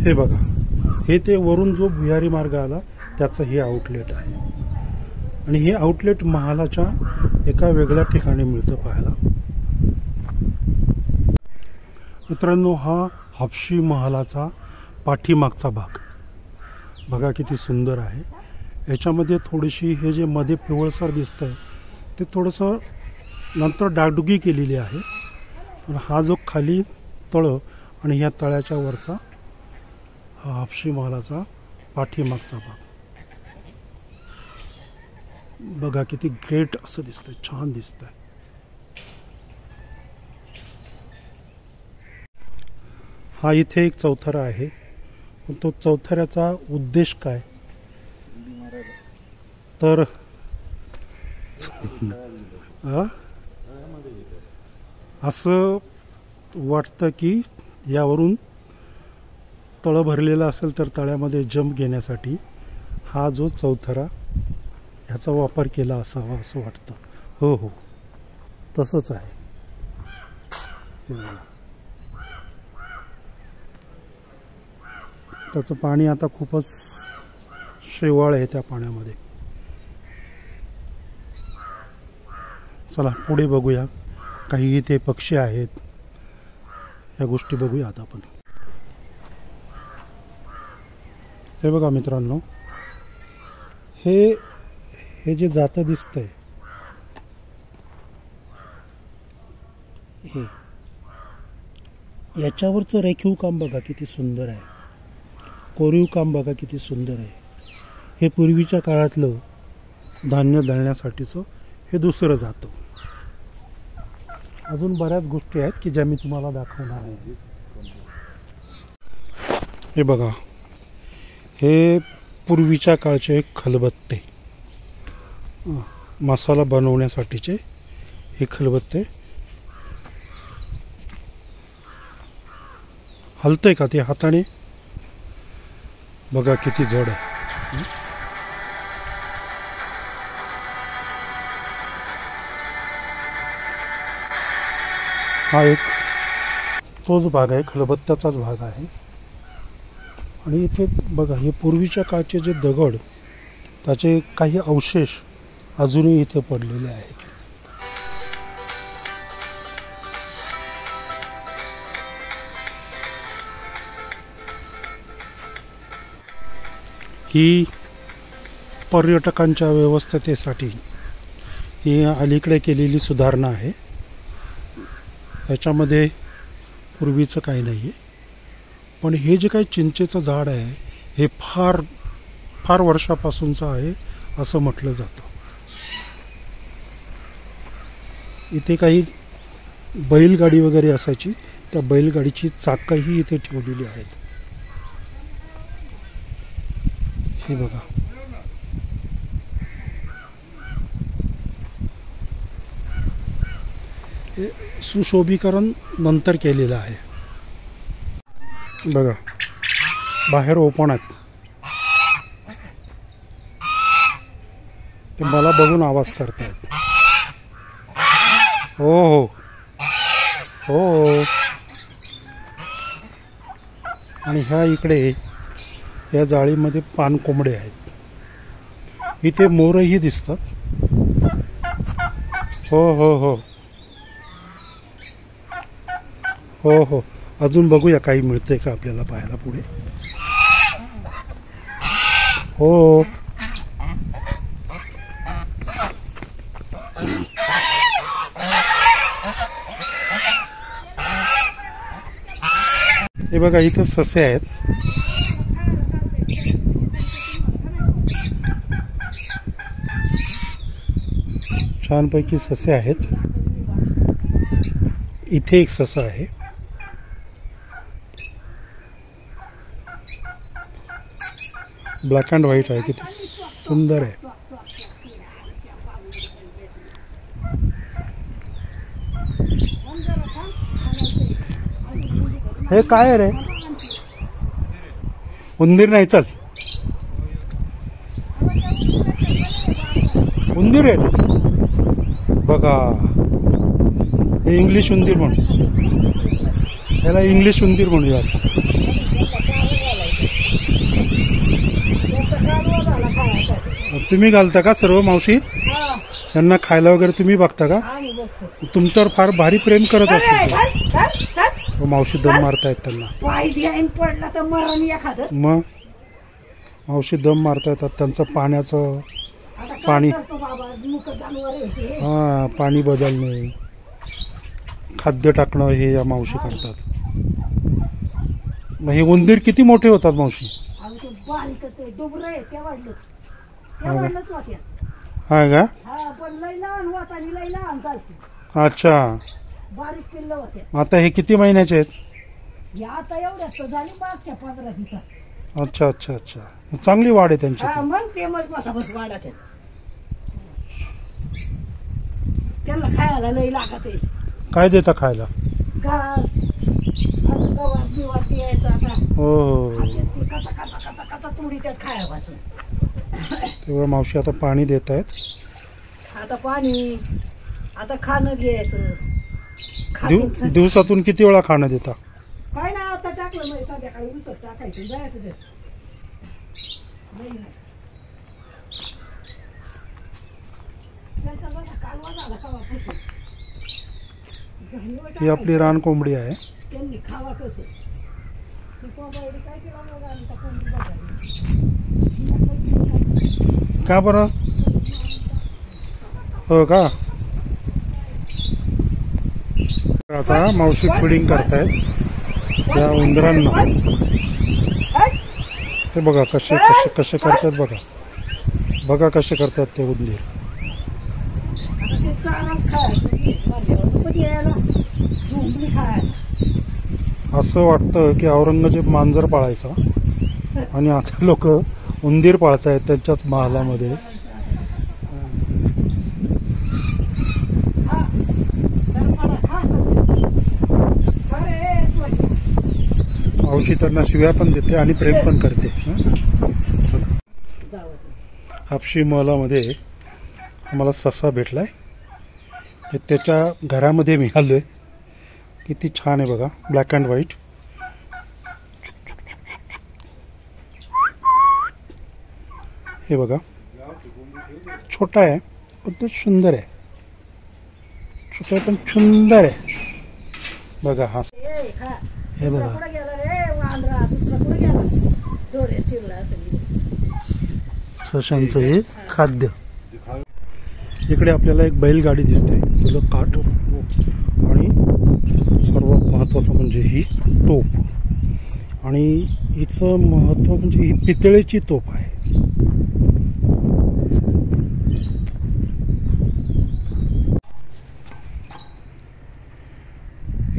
हे बघा, हे ते वरून जो भुयारी मार्ग आला त्याचं हे आउटलेट आहे आणि हे आउटलेट महालाच्या एका वेगळ्या ठिकाणी मिळतं पाहायला. मित्रांनो, हा हापशी महालाचा पाठीमागचा भाग बघा किती सुंदर आहे. याच्यामध्ये थोडीशी हे जे मध्ये पिवळसर दिसतंय ते थोडंसं नंतर डागडुगी केलेली आहे. पण हा जो खाली तळ आणि ह्या तळ्याच्या वरचा हा हापशी महालाचा पाठीमागचा भाग बघा किती ग्रेट असं दिसतंय, छान दिसतंय. हा इथे एक चौथरा आहे, पण तो चौथऱ्याचा उद्देश काय तर असं वाटतं की यावरून तळं भरलेलं असेल तर तळ्यामध्ये जंप घेण्यासाठी हा जो चौथरा ह्याचा वापर केला असावा असं वाटतं. हो हो, तसंच आहे. त्याचं पाणी आता खूपच शेवाळ आहे त्या पाण्यामध्ये. चला पुढे बघूया, काही इथे पक्षी आहेत, या गोष्टी बघूया आता आपण. हे बघा मित्रांनो, हे जे जातं दिसतंय हे याच्यावरचं रेखीव काम बघा किती सुंदर आहे, कोरीव काम बघा किती सुंदर आहे. हे पूर्वीच्या काळातलं धान्य दळण्यासाठीचं हे दुसरं जातं. अजून बऱ्याच गोष्टी आहेत की ज्या मी तुम्हाला दाखवणार आहे. हे बघा, हे पूर्वीच्या काळचे खलबत्ते, मसाला बनवण्यासाठीचे हे खलबत्ते. हलतंय का ते हाताने बघा किती जड आहे. हा एक तोच भाग आहे, खलबत्त्याचाच भाग आहे. आणि इथे बघा, हे पूर्वीच्या काळचे जे दगड त्याचे काही अवशेष अजूनही इथे पडलेले आहेत. ही पर्यटकांच्या व्यवस्थेसाठी ही अलीकडे केलेली सुधारणा आहे. याच्यामध्ये पूर्वीचं काही नाही आहे. पण हे जे काही चिंचेचं झाड आहे हे फार फार वर्षापासूनचं आहे असं म्हटलं जातं. इथे काही बैलगाडी वगैरे असायची, त्या बैलगाडीची चाकही इथे ठेवलेली आहेत. हे बघा, हे सुशोभीकरण नंतर केलेलं आहे. बघा, बाहेर ओपन आहेत. ते मला बघून आवाज करतायत. हो हो हो. आणि ह्या इकडे या जाळीमध्ये पान कोंबडे आहेत. इथे मोरही दिसतात. हो हो हो हो हो. अजून बघूया काही मिळतंय का आपल्याला पाहायला पुढे. हो, हे बघा इथं ससे आहेत. छानपैकी ससे आहेत. इथे एक ससा आहे. ब्लॅक अँड व्हाईट आहे, किती सुंदर आहे. हे काय आहे रे? उंदीर नाही, चल उंदीर आहे बघा. हे इंग्लिश उंदीर म्हणू, याला इंग्लिश उंदीर म्हणूया. तुम्ही घालता का सर्व मावशी? त्यांना खायला वगैरे तुम्ही बघता का? तुमच्यावर फार भारी प्रेम करत असते. मावशी दम मारतायत त्यांना. मग मावशी दम मारता येतात. त्यांचं पाण्याचं पाणी पाणी बदलणे, खाद्य टाकणं हे या मावशी करतात. मग हे उंदीर किती मोठे होतात मावशी? हा का? अच्छा. आता हे किती महिन्याचे आहेत? अच्छा अच्छा अच्छा. चांगली वाढ आहे त्यांची. त्यांना खायला लई लागत आहे. काय देता खायला? घास, असं गवत बिवत द्यायचं. आता हो. कचा तुडी त्यात खाया वाचून. तेव्हा मावशी आता पाणी देत आहेत. आता पाणी, आता खाणं द्यायचं. दिवसातून किती वेळा खाणं देता? काय ना आता टाकलं म्हणजे संध्याकाळी उसत टाकायचं, जायचं ते. नाही नाही त्यांचा जसा कालवा झाला खावापासून. ही आपली रान कोंबडी आहे. त्यांनी खावा कसं ती कोंबडी काय केला बघा. आणि त्या कोंबडी बघा का बरं? हो का? आता मावशी फिडिंग करतायत त्या उंदरांना. ते बघा कसे कसे कसे करतात. बघा बघा कसे करतात ते उंदीर. असं वाटतं की औरंगजेब मांजर पाळायचा आणि आता लोक उंदीर पाळतायत त्यांच्याच महालामध्ये. मावशी त्यांना शिव्या पण देते आणि प्रेम पण करते. हापशी महलामध्ये आम्हाला ससा भेटलाय. त्याच्या घरामध्ये मी आलोय. किती छान आहे बघा, ब्लॅक अँड व्हाईट. हे बघा छोटा आहे पण तो सुंदर आहे. छोटा पण सुंदर आहे. बघा हा हे बघा सशांचं हे खाद्य. इकडे आपल्याला एक बैलगाडी दिसते, त्याला काठ आणि सर्वात महत्त्वाचं म्हणजे ही तोप. आणि हिचं महत्त्व म्हणजे ही पितळेची तोप आहे.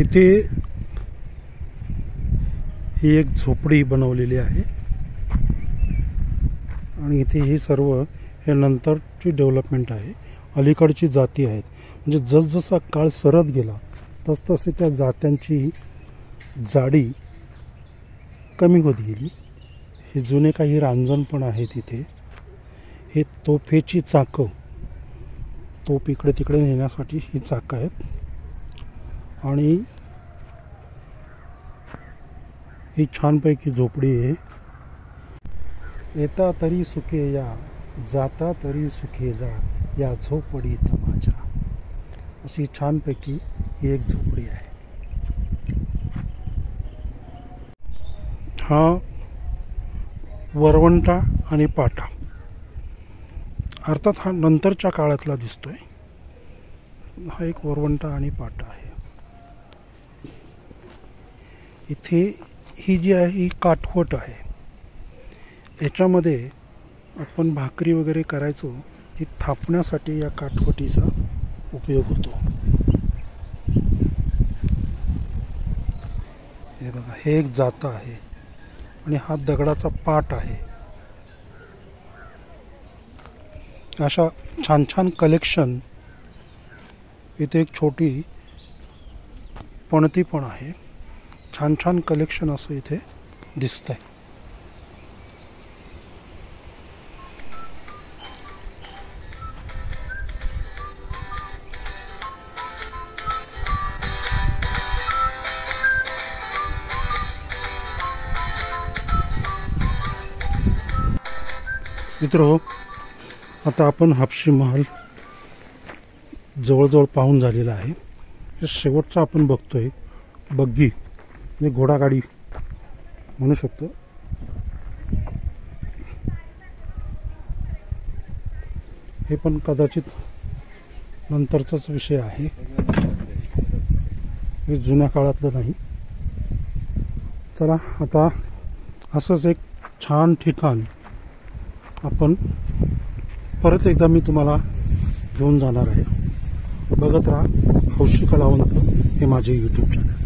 इथे ही एक झोपडी बनवलेली आहे आणि इथे ही सर्व हे नंतरची डेव्हलपमेंट आहे. अलीकडची जाती आहेत. म्हणजे जसजसा काळ सरत गेला तसतसे त्या जात्यांची जाडी कमी होत गेली. हे जुने काही रांजण पण आहेत इथे. हे तोफेची चाकं, तोफ इकडे तिकडे नेण्यासाठी ही चाकं आहेत. आणि ही छानपैकी झोपडी आहे. येता तरी सुखे या, जाता तरी सुखे जा, या झोपडीत माझ्या. अशी छानपैकी ही एक झोपडी आहे. हा वरवंटा आणि पाटा, अर्थात हा नंतरच्या काळातला दिसतोय. हा एक वरवंटा आणि पाटा आहे. इथे ही जी आहे ही काठवट आहे. याच्यामध्ये आपण भाकरी वगैरे करायचो, ती थापण्यासाठी या काठवटीचा उपयोग होतो. हे बघा, हे एक जातं आहे आणि हा दगडाचा पाट आहे. अशा छान छान कलेक्शन. इथे एक छोटी पणती पण आहे. छान छान कलेक्शन असं इथे दिसतंय. मित्रो, आता आपण हापशी महाल जवळजवळ पाहून झालेला आहे. हे शेवटचा आपण बघतोय बग्गी म्हणजे घोडागाडी म्हणू शकतो. हे पण कदाचित नंतरचाच विषय आहे, हे जुन्या काळातलं नाही. चला आता असंच एक छान ठिकाण आपण परत एकदा मी तुम्हाला घेऊन जाणार आहे. बघत राहा हौशी कलावंत हे माझे यूट्यूब चॅनल.